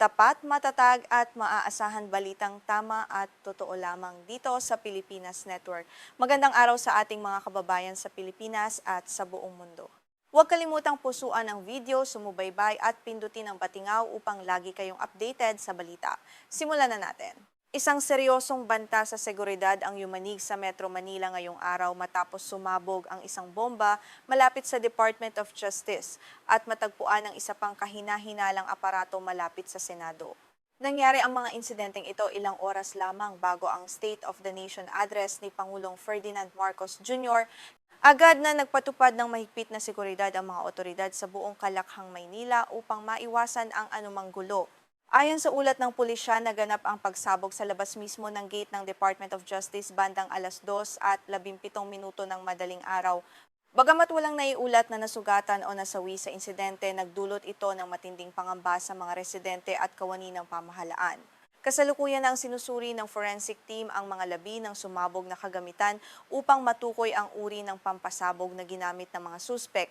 Tapat, matatag at maaasahan balitang tama at totoo lamang dito sa Pilipinas Network. Magandang araw sa ating mga kababayan sa Pilipinas at sa buong mundo. Huwag kalimutang pusuan ang video, sumubaybay at pindutin ang batingaw upang lagi kayong updated sa balita. Simulan na natin. Isang seryosong banta sa seguridad ang yumanig sa Metro Manila ngayong araw matapos sumabog ang isang bomba malapit sa Department of Justice at matagpuan ang isa pang kahina-hinalang aparato malapit sa Senado. Nangyari ang mga insidenteng ito ilang oras lamang bago ang State of the Nation address ni Pangulong Ferdinand Marcos Jr. Agad na nagpatupad ng mahigpit na seguridad ang mga otoridad sa buong Kalakhang, Maynila upang maiwasan ang anumang gulo. Ayon sa ulat ng pulisya, naganap ang pagsabog sa labas mismo ng gate ng Department of Justice bandang 2:17 ng madaling araw. Bagamat walang naiulat na nasugatan o nasawi sa insidente, nagdulot ito ng matinding pangamba sa mga residente at kawani ng pamahalaan. Kasalukuyan ang sinusuri ng forensic team ang mga labi ng sumabog na kagamitan upang matukoy ang uri ng pampasabog na ginamit ng mga suspek.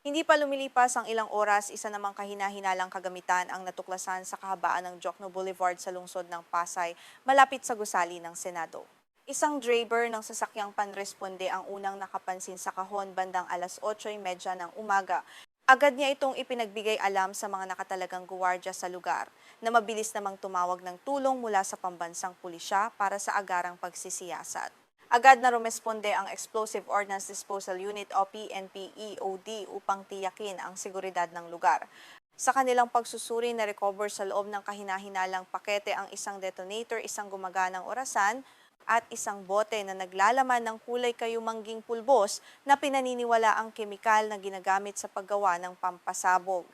Hindi pa lumilipas ang ilang oras, isa namang kahina-hinalang kagamitan ang natuklasan sa kahabaan ng Jokno Boulevard sa lungsod ng Pasay, malapit sa gusali ng Senado. Isang driver ng sasakyang panresponde ang unang nakapansin sa kahon bandang 8:30 ng umaga. Agad niya itong ipinagbigay alam sa mga nakatalagang guwardiya sa lugar na mabilis namang tumawag ng tulong mula sa pambansang pulisya para sa agarang pagsisiyasat. Agad na rumesponde ang Explosive Ordnance Disposal Unit o PNP-EOD upang tiyakin ang seguridad ng lugar. Sa kanilang pagsusuri na recover sa loob ng kahina-hinalang pakete ang isang detonator, isang gumaganang orasan, at isang bote na naglalaman ng kulay kayumangging pulbos na pinaniniwala ang kemikal na ginagamit sa paggawa ng pampasabog.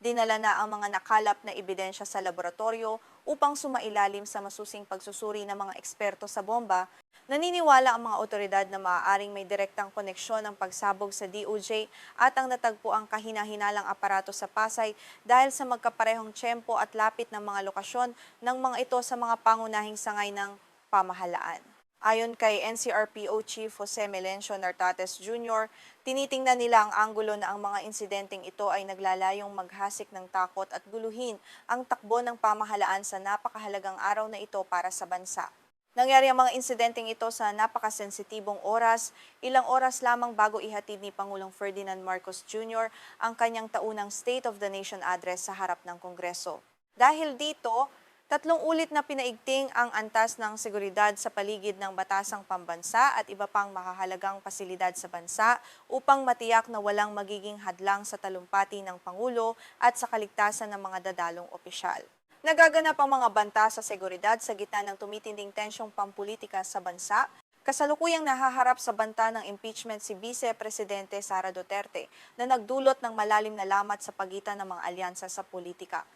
Dinala na ang mga nakalap na ebidensya sa laboratorio upang sumailalim sa masusing pagsusuri ng mga eksperto sa bomba. Naniniwala ang mga otoridad na maaaring may direktang koneksyon ng pagsabog sa DOJ at ang natagpo ang kahina-hinalang aparato sa Pasay dahil sa magkaparehong tiyempo at lapit ng mga lokasyon ng mga ito sa mga pangunahing sangay ng pamahalaan. Ayon kay NCRPO Chief Jose Melencio Nartates Jr., tinitingnan nila ang anggulo na ang mga insidenteng ito ay naglalayong maghasik ng takot at guluhin ang takbo ng pamahalaan sa napakahalagang araw na ito para sa bansa. Nangyari ang mga insidenteng ito sa napakasensitibong oras, ilang oras lamang bago ihatid ni Pangulong Ferdinand Marcos Jr. ang kanyang taunang State of the Nation address sa harap ng Kongreso. Dahil dito, 3 ulit na pinaigting ang antas ng seguridad sa paligid ng batasang pambansa at iba pang makahalagang pasilidad sa bansa upang matiyak na walang magiging hadlang sa talumpati ng Pangulo at sa kaligtasan ng mga dadalong opisyal. Nagaganap ang mga banta sa seguridad sa gitna ng tumitinding tensyong pampulitika sa bansa. Kasalukuyang nahaharap sa banta ng impeachment si Vice Presidente Sara Duterte na nagdulot ng malalim na lamat sa pagitan ng mga alyansa sa politika.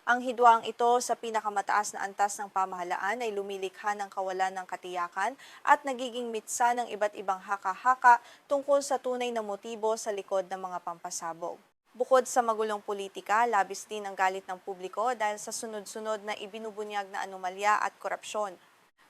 Ang hidwang ito sa pinakamataas na antas ng pamahalaan ay lumilikha ng kawalan ng katiyakan at nagiging mitsa ng iba't ibang haka-haka tungkol sa tunay na motibo sa likod ng mga pampasabog. Bukod sa magulong politika, labis din ang galit ng publiko dahil sa sunod-sunod na ibinubunyag na anomalya at korupsyon.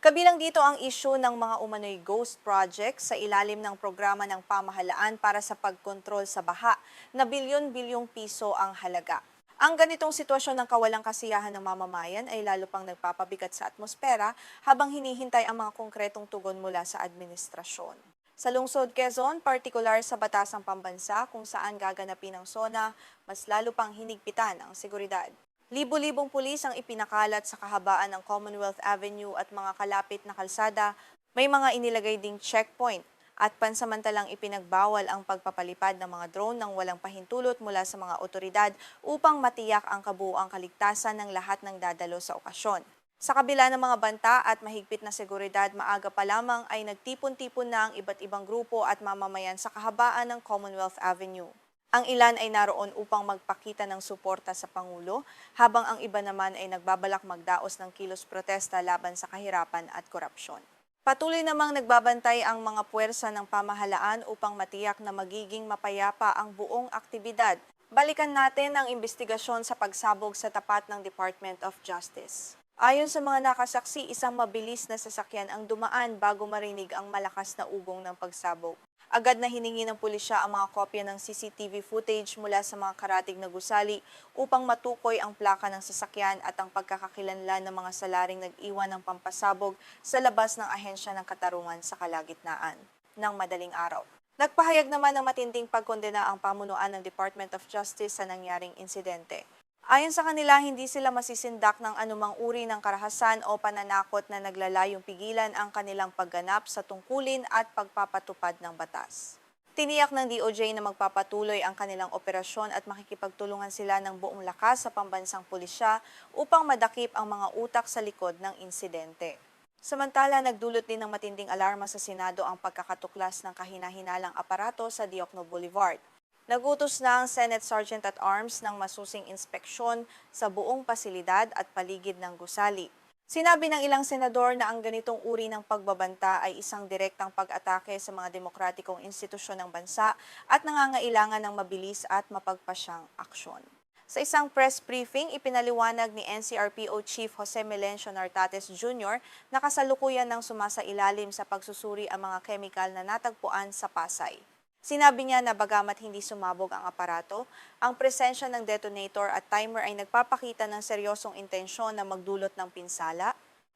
Kabilang dito ang isyu ng mga umano'y ghost projects sa ilalim ng programa ng pamahalaan para sa pagkontrol sa baha na bilyon-bilyong piso ang halaga. Ang ganitong sitwasyon ng kawalang kasiyahan ng mamamayan ay lalo pang nagpapabigat sa atmosfera habang hinihintay ang mga konkretong tugon mula sa administrasyon. Sa lungsod Quezon, partikular sa batasang pambansa kung saan gaganapin ang SONA, mas lalo pang hinigpitan ang seguridad. Libo-libong pulis ang ipinakalat sa kahabaan ng Commonwealth Avenue at mga kalapit na kalsada. May mga inilagay ding checkpoint at pansamantalang ipinagbawal ang pagpapalipad ng mga drone ng walang pahintulot mula sa mga otoridad upang matiyak ang kabuuang kaligtasan ng lahat ng dadalo sa okasyon. Sa kabila ng mga banta at mahigpit na seguridad, maaga pa lamang ay nagtipon-tipon na ang iba't ibang grupo at mamamayan sa kahabaan ng Commonwealth Avenue. Ang ilan ay naroon upang magpakita ng suporta sa Pangulo, habang ang iba naman ay nagbabalak magdaos ng kilos protesta laban sa kahirapan at korupsyon. Patuloy namang nagbabantay ang mga puwersa ng pamahalaan upang matiyak na magiging mapayapa ang buong aktibidad. Balikan natin ang investigasyon sa pagsabog sa tapat ng Department of Justice. Ayon sa mga nakasaksi, isang mabilis na sasakyan ang dumaan bago marinig ang malakas na ugong ng pagsabog. Agad na hiningi ng pulisya ang mga kopya ng CCTV footage mula sa mga karatig na gusali upang matukoy ang plaka ng sasakyan at ang pagkakakilanlan ng mga salaring nag-iwan ng pampasabog sa labas ng ahensya ng katarungan sa kalagitnaan ng madaling araw. Nagpahayag naman ng matinding pagkondena ang pamunuan ng Department of Justice sa nangyaring insidente. Ayon sa kanila, hindi sila masisindak ng anumang uri ng karahasan o pananakot na naglalayong pigilan ang kanilang pagganap sa tungkulin at pagpapatupad ng batas. Tiniyak ng DOJ na magpapatuloy ang kanilang operasyon at makikipagtulungan sila ng buong lakas sa pambansang pulisya upang madakip ang mga utak sa likod ng insidente. Samantala, nagdulot din ng matinding alarma sa Senado ang pagkakatuklas ng kahina-hinalang aparato sa Diokno Boulevard. Nagutos na ang Senate Sergeant-at-Arms ng masusing inspeksyon sa buong pasilidad at paligid ng gusali. Sinabi ng ilang senador na ang ganitong uri ng pagbabanta ay isang direktang pag-atake sa mga demokratikong institusyon ng bansa at nangangailangan ng mabilis at mapagpasyang aksyon. Sa isang press briefing, ipinaliwanag ni NCRPO Chief Jose Melencio Nartates Jr. na kasalukuyan ng sumasailalim sa pagsusuri ang mga kemikal na natagpuan sa Pasay. Sinabi niya na bagamat hindi sumabog ang aparato, ang presensya ng detonator at timer ay nagpapakita ng seryosong intensyon na magdulot ng pinsala.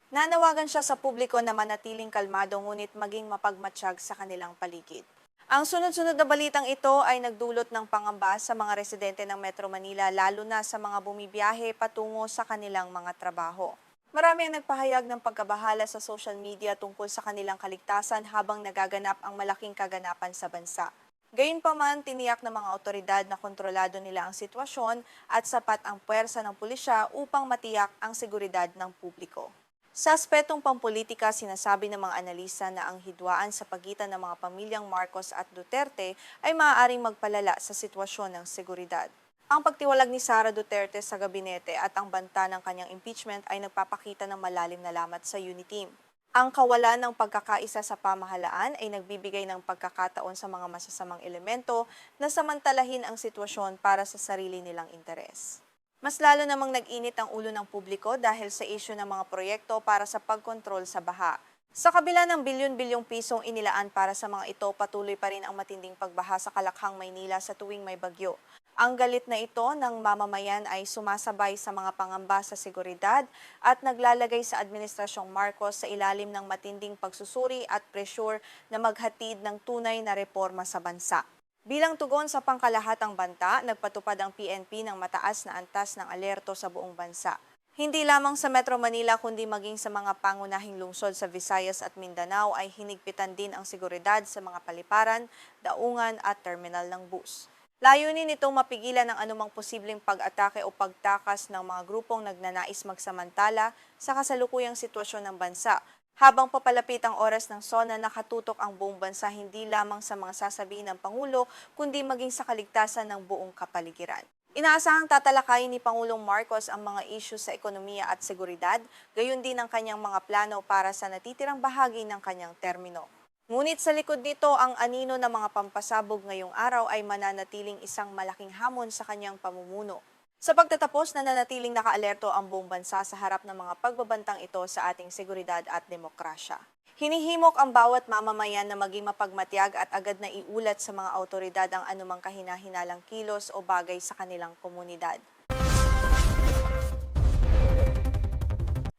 Nanawagan siya sa publiko na manatiling kalmado ngunit maging mapagmatsyag sa kanilang paligid. Ang sunod-sunod na balitang ito ay nagdulot ng pangamba sa mga residente ng Metro Manila lalo na sa mga bumibiyahe patungo sa kanilang mga trabaho. Marami ang nagpahayag ng pagkabahala sa social media tungkol sa kanilang kaligtasan habang nagaganap ang malaking kaganapan sa bansa. Gayunpaman, tiniyak ng mga otoridad na kontrolado nila ang sitwasyon at sapat ang puwersa ng pulisya upang matiyak ang seguridad ng publiko. Sa aspetong pampolitika, sinasabi ng mga analisa na ang hidwaan sa pagitan ng mga pamilyang Marcos at Duterte ay maaaring magpalala sa sitwasyon ng seguridad. Ang pagtiwalag ni Sara Duterte sa gabinete at ang banta ng kanyang impeachment ay nagpapakita ng malalim na lamat sa UNITEAM. Ang kawalan ng pagkakaisa sa pamahalaan ay nagbibigay ng pagkakataon sa mga masasamang elemento na samantalahin ang sitwasyon para sa sarili nilang interes. Mas lalo namang nag-init ang ulo ng publiko dahil sa isyu ng mga proyekto para sa pagkontrol sa baha. Sa kabila ng bilyon-bilyong pisong inilaan para sa mga ito, patuloy pa rin ang matinding pagbaha sa Kalakhang, Maynila sa tuwing may bagyo. Ang galit na ito ng mamamayan ay sumasabay sa mga pangamba sa seguridad at naglalagay sa Administrasyong Marcos sa ilalim ng matinding pagsusuri at presyur na maghatid ng tunay na reforma sa bansa. Bilang tugon sa pangkalahatang banta, nagpatupad ang PNP ng mataas na antas ng alerto sa buong bansa. Hindi lamang sa Metro Manila kundi maging sa mga pangunahing lungsod sa Visayas at Mindanao ay hinigpitan din ang seguridad sa mga paliparan, daungan at terminal ng bus. Layunin nitong mapigilan ang anumang posibleng pag-atake o pagtakas ng mga grupong nagnanais magsamantala sa kasalukuyang sitwasyon ng bansa. Habang papalapit ang oras ng SONA, nakatutok ang buong bansa hindi lamang sa mga sasabihin ng Pangulo kundi maging sa kaligtasan ng buong kapaligiran. Inaasahang tatalakayin ni Pangulong Marcos ang mga isyu sa ekonomiya at seguridad, gayon din ang kanyang mga plano para sa natitirang bahagi ng kanyang termino. Ngunit sa likod nito, ang anino ng mga pampasabog ngayong araw ay mananatiling isang malaking hamon sa kanyang pamumuno. Sa pagtatapos, nananatiling nakaalerto ang buong bansa sa harap ng mga pagbabantang ito sa ating seguridad at demokrasya. Hinihimok ang bawat mamamayan na maging mapagmatyag at agad na iulat sa mga autoridad ang anumang kahina-hinalang kilos o bagay sa kanilang komunidad.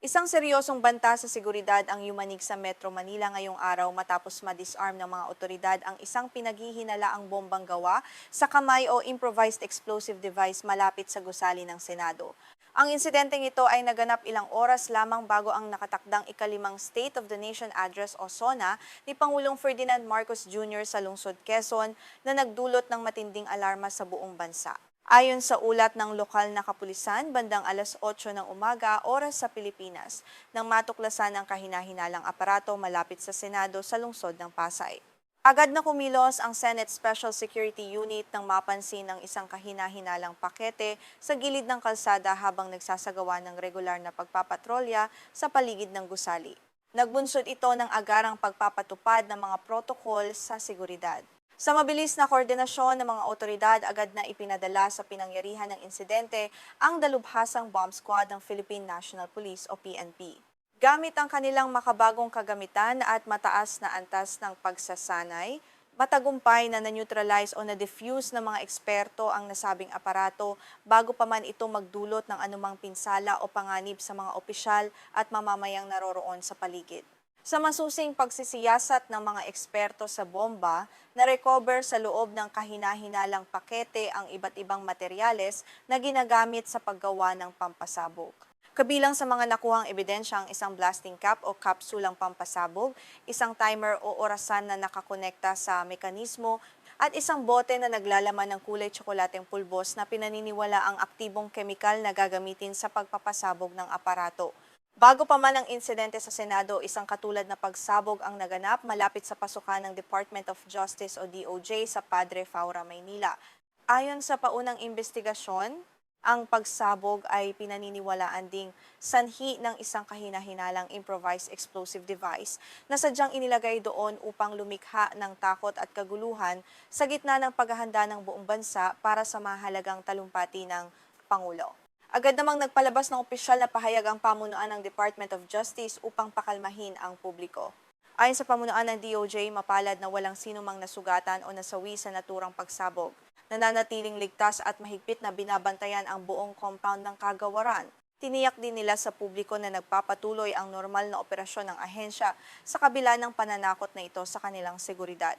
Isang seryosong banta sa seguridad ang yumanig sa Metro Manila ngayong araw matapos ma-disarm ng mga otoridad ang isang pinaghihinalaang bombang gawa sa kamay o improvised explosive device malapit sa gusali ng Senado. Ang insidenteng ito ay naganap ilang oras lamang bago ang nakatakdang ikalimang State of the Nation Address o SONA ni Pangulong Ferdinand Marcos Jr. sa lungsod Quezon na nagdulot ng matinding alarma sa buong bansa. Ayon sa ulat ng lokal na kapulisan, bandang alas 8 ng umaga, oras sa Pilipinas, nang matuklasan ang kahina-hinalang aparato malapit sa Senado sa lungsod ng Pasay. Agad na kumilos ang Senate Special Security Unit nang mapansin ng isang kahina-hinalang pakete sa gilid ng kalsada habang nagsasagawa ng regular na pagpapatrolya sa paligid ng gusali. Nagbunsod ito ng agarang pagpapatupad ng mga protokol sa seguridad. Sa mabilis na koordinasyon ng mga otoridad, agad na ipinadala sa pinangyarihan ng insidente ang dalubhasang bomb squad ng Philippine National Police o PNP. Gamit ang kanilang makabagong kagamitan at mataas na antas ng pagsasanay, Matagumpay na na-neutralize o na-diffuse ng mga eksperto ang nasabing aparato bago pa man ito magdulot ng anumang pinsala o panganib sa mga opisyal at mamamayang naroroon sa paligid. Sa masusing pagsisiyasat ng mga eksperto sa bomba, na-recover sa loob ng kahina-hinalang pakete ang iba't ibang materyales na ginagamit sa paggawa ng pampasabog. Kabilang sa mga nakuhang ebidensya ang isang blasting cap o kapsulang pampasabog, isang timer o orasan na nakakonekta sa mekanismo, at isang bote na naglalaman ng kulay tsokolateng pulbos na pinaniniwala ang aktibong kemikal na gagamitin sa pagpapasabog ng aparato. Bago pa man ang insidente sa Senado, isang katulad na pagsabog ang naganap malapit sa pasukan ng Department of Justice o DOJ sa Padre Faura, Maynila. Ayon sa paunang investigasyon, ang pagsabog ay pinaniniwalaan ding sanhi ng isang kahina-hinalang improvised explosive device na sadyang inilagay doon upang lumikha ng takot at kaguluhan sa gitna ng paghahanda ng buong bansa para sa mahalagang talumpati ng Pangulo. Agad namang nagpalabas ng opisyal na pahayag ang pamunuan ng Department of Justice upang pakalmahin ang publiko. Ayon sa pamunuan ng DOJ, mapalad na walang sinumang nasugatan o nasawi sa naturang pagsabog. Nananatiling ligtas at mahigpit na binabantayan ang buong compound ng kagawaran. Tiniyak din nila sa publiko na nagpapatuloy ang normal na operasyon ng ahensya sa kabila ng pananakot na ito sa kanilang seguridad.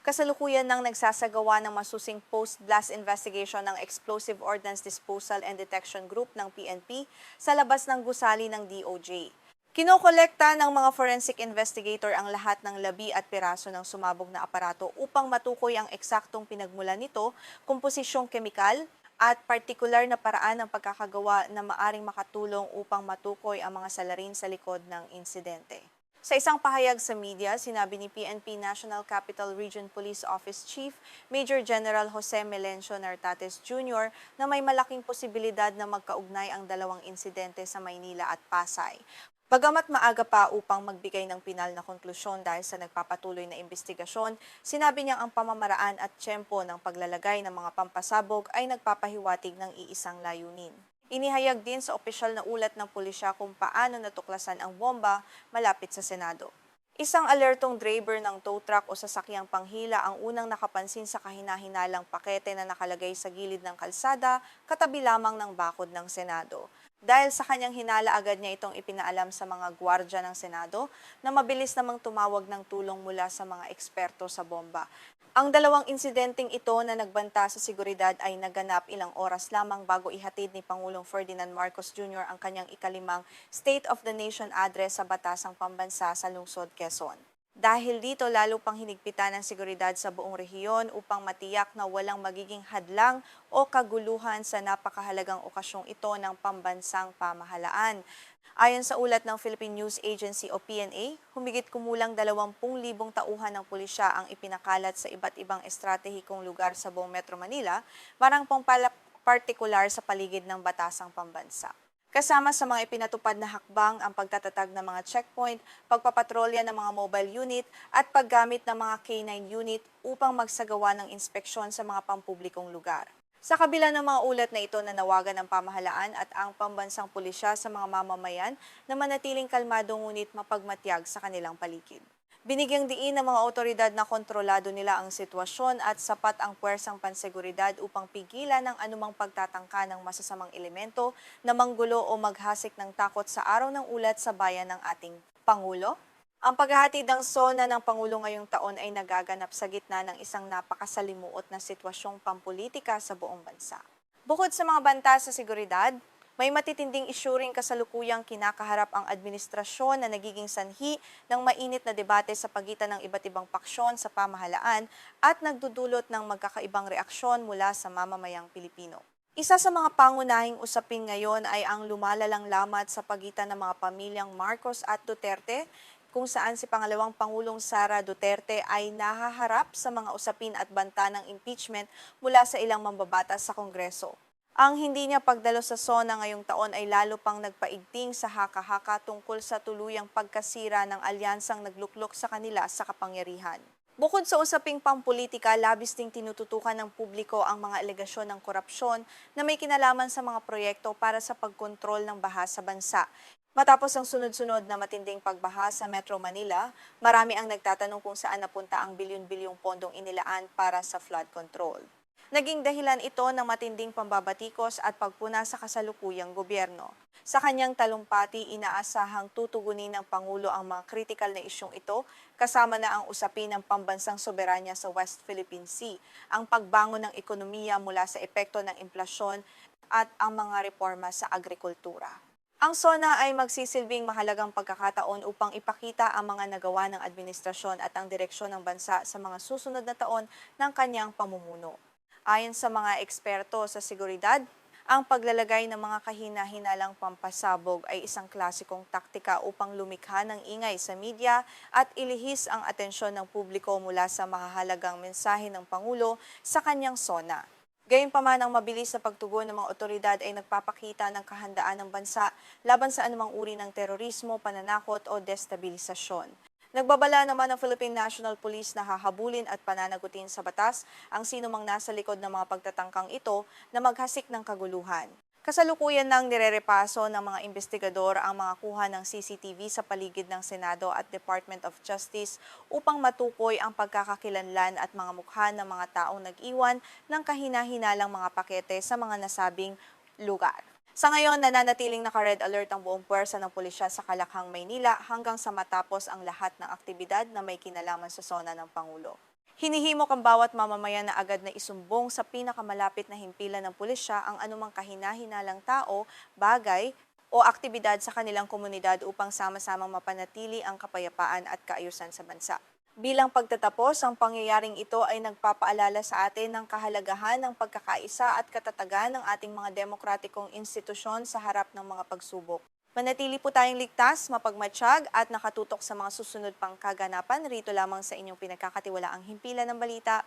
Kasalukuyan nang nagsasagawa ng masusing post-blast investigation ng Explosive Ordnance Disposal and Detection Group ng PNP sa labas ng gusali ng DOJ. Kinokolekta ng mga forensic investigator ang lahat ng labi at piraso ng sumabog na aparato upang matukoy ang eksaktong pinagmulan nito, komposisyong kemikal, at partikular na paraan ng pagkakagawa na maaring makatulong upang matukoy ang mga salarin sa likod ng insidente. Sa isang pahayag sa media, sinabi ni PNP National Capital Region Police Office Chief Major General Jose Melencio Nartates Jr. na may malaking posibilidad na magkaugnay ang dalawang insidente sa Maynila at Pasay. Bagamat maaga pa upang magbigay ng pinal na konklusyon dahil sa nagpapatuloy na investigasyon, sinabi niyang ang pamamaraan at tiyempo ng paglalagay ng mga pampasabog ay nagpapahiwatig ng iisang layunin. Inihayag din sa opisyal na ulat ng pulisya kung paano natuklasan ang bomba malapit sa Senado. Isang alertong driver ng tow truck o sasakyang panghila ang unang nakapansin sa kahina-hinalang pakete na nakalagay sa gilid ng kalsada katabi lamang ng bakod ng Senado. Dahil sa kanyang hinala, agad niya itong ipinaalam sa mga gwardya ng Senado na mabilis namang tumawag ng tulong mula sa mga eksperto sa bomba. Ang dalawang insidenteng ito na nagbanta sa seguridad ay naganap ilang oras lamang bago ihatid ni Pangulong Ferdinand Marcos Jr. ang kanyang ikalimang State of the Nation address sa Batasang Pambansa sa lungsod Quezon. Dahil dito, lalo pang hinigpitan ng seguridad sa buong rehiyon upang matiyak na walang magiging hadlang o kaguluhan sa napakahalagang okasyong ito ng pambansang pamahalaan. Ayon sa ulat ng Philippine News Agency o PNA, humigit kumulang 20,000 tauhan ng pulisya ang ipinakalat sa iba't ibang estratehikong lugar sa buong Metro Manila, marang pong partikular sa paligid ng Batasang Pambansa. Kasama sa mga ipinatupad na hakbang ang pagtatatag ng mga checkpoint, pagpapatrolya ng mga mobile unit at paggamit ng mga K9 unit upang magsagawa ng inspeksyon sa mga pampublikong lugar. Sa kabila ng mga ulat na ito, nanawagan ng pamahalaan at ang pambansang pulisya sa mga mamamayan na manatiling kalmado ngunit mapagmatyag sa kanilang paligid. Binigyang diin ng mga otoridad na kontrolado nila ang sitwasyon at sapat ang puwersang panseguridad upang pigilan ang anumang pagtatangka ng masasamang elemento na manggulo o maghasik ng takot sa araw ng ulat sa bayan ng ating Pangulo. Ang paghahatid ng SONA ng Pangulo ngayong taon ay nagaganap sa gitna ng isang napakasalimuot na sitwasyong pampolitika sa buong bansa. Bukod sa mga banta sa seguridad, may matitinding isyuring kasalukuyang kinakaharap ang administrasyon na nagiging sanhi ng mainit na debate sa pagitan ng iba't ibang paksyon sa pamahalaan at nagdudulot ng magkakaibang reaksyon mula sa mamamayang Pilipino. Isa sa mga pangunahing usapin ngayon ay ang lumalalang lamat sa pagitan ng mga pamilyang Marcos at Duterte, kung saan si Pangalawang Pangulong Sara Duterte ay nahaharap sa mga usapin at banta ng impeachment mula sa ilang mambabatas sa Kongreso. Ang hindi niya pagdalo sa SONA ngayong taon ay lalo pang nagpaigting sa haka-haka tungkol sa tuluyang pagkasira ng alyansang nagluklok sa kanila sa kapangyarihan. Bukod sa usaping pampolitika, labis ding tinututukan ng publiko ang mga alegasyon ng korupsyon na may kinalaman sa mga proyekto para sa pagkontrol ng baha sa bansa. Matapos ang sunod-sunod na matinding pagbaha sa Metro Manila, marami ang nagtatanong kung saan napunta ang bilyon-bilyong pondong inilaan para sa flood control. Naging dahilan ito ng matinding pambabatikos at pagpuna sa kasalukuyang gobyerno. Sa kanyang talumpati, inaasahang tutugunin ng Pangulo ang mga kritikal na isyong ito, kasama na ang usapin ng pambansang soberanya sa West Philippine Sea, ang pagbangon ng ekonomiya mula sa epekto ng inflasyon at ang mga reforma sa agrikultura. Ang SONA ay magsisilbing mahalagang pagkakataon upang ipakita ang mga nagawa ng administrasyon at ang direksyon ng bansa sa mga susunod na taon ng kanyang pamumuno. Ayon sa mga eksperto sa seguridad, ang paglalagay ng mga kahina-hinalang pampasabog ay isang klasikong taktika upang lumikha ng ingay sa media at ilihis ang atensyon ng publiko mula sa mahahalagang mensahe ng Pangulo sa kanyang SONA. Gayunpaman, ang mabilis na pagtugon ng mga otoridad ay nagpapakita ng kahandaan ng bansa laban sa anumang uri ng terorismo, pananakot o destabilisasyon. Nagbabala naman ang Philippine National Police na hahabulin at pananagutin sa batas ang sinumang nasa likod ng mga pagtatangkang ito na maghasik ng kaguluhan. Kasalukuyan nang nirerepaso ng mga investigador ang mga kuha ng CCTV sa paligid ng Senado at Department of Justice upang matukoy ang pagkakakilanlan at mga mukha ng mga taong nag-iwan ng kahina-hinalang mga pakete sa mga nasabing lugar. Sa ngayon, nananatiling naka-red alert ang buong puwersa ng pulisya sa Kalakhang, Maynila hanggang sa matapos ang lahat ng aktibidad na may kinalaman sa SONA ng Pangulo. Hinihimok ang bawat mamamayan na agad na isumbong sa pinakamalapit na himpilan ng pulisya ang anumang kahina-hinalang tao, bagay o aktibidad sa kanilang komunidad upang sama-samang mapanatili ang kapayapaan at kaayusan sa bansa. Bilang pagtatapos, ang pangyayaring ito ay nagpapaalala sa atin ng kahalagahan ng pagkakaisa at katatagan ng ating mga demokratikong institusyon sa harap ng mga pagsubok. Manatili po tayong ligtas, mapagmatsyag at nakatutok sa mga susunod pang kaganapan rito lamang sa inyong pinagkakatiwalaang himpilan ng balita.